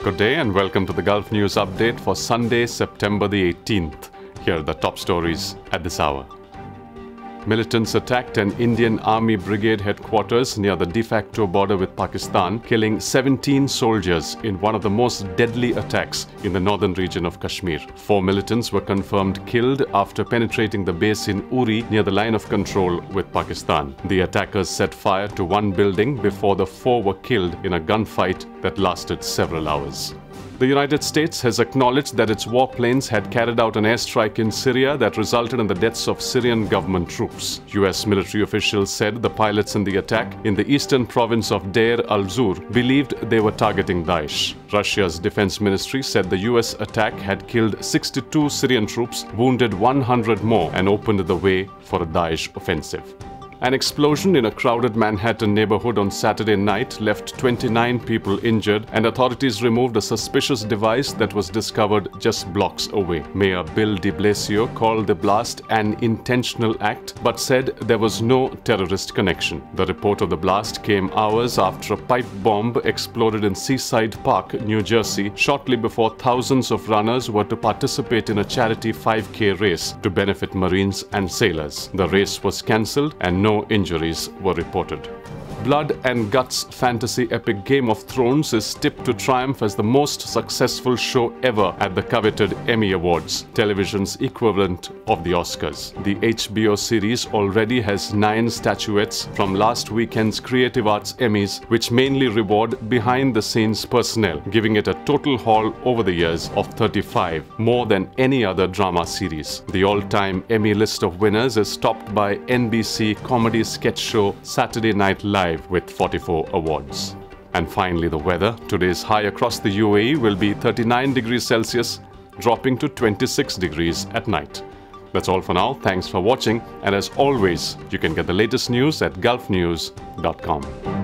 Good day and welcome to the Gulf News Update for Sunday, September the 18th. Here are the top stories at this hour. Militants attacked an Indian Army Brigade headquarters near the de facto border with Pakistan, killing 17 soldiers in one of the most deadly attacks in the northern region of Kashmir. 4 militants were confirmed killed after penetrating the base in Uri near the line of control with Pakistan. The attackers set fire to one building before the 4 were killed in a gunfight that lasted several hours. The United States has acknowledged that its warplanes had carried out an airstrike in Syria that resulted in the deaths of Syrian government troops. US military officials said the pilots in the attack in the eastern province of Deir al-Zur believed they were targeting Daesh. Russia's defense ministry said the US attack had killed 62 Syrian troops, wounded 100 more, and opened the way for a Daesh offensive. An explosion in a crowded Manhattan neighborhood on Saturday night left 29 people injured, and authorities removed a suspicious device that was discovered just blocks away. Mayor Bill de Blasio called the blast an intentional act, but said there was no terrorist connection. The report of the blast came hours after a pipe bomb exploded in Seaside Park, New Jersey, shortly before thousands of runners were to participate in a charity 5K race to benefit Marines and sailors. The race was cancelled and no injuries were reported. Blood and Guts fantasy epic Game of Thrones is tipped to triumph as the most successful show ever at the coveted Emmy Awards, television's equivalent of the Oscars. The HBO series already has 9 statuettes from last weekend's Creative Arts Emmys, which mainly reward behind-the-scenes personnel, giving it a total haul over the years of 35, more than any other drama series. The all-time Emmy list of winners is topped by NBC comedy sketch show Saturday Night Live, with 44 awards. And finally, the weather. Today's high across the UAE will be 39 degrees Celsius, dropping to 26 degrees at night. That's all for now. Thanks for watching, and as always, you can get the latest news at gulfnews.com.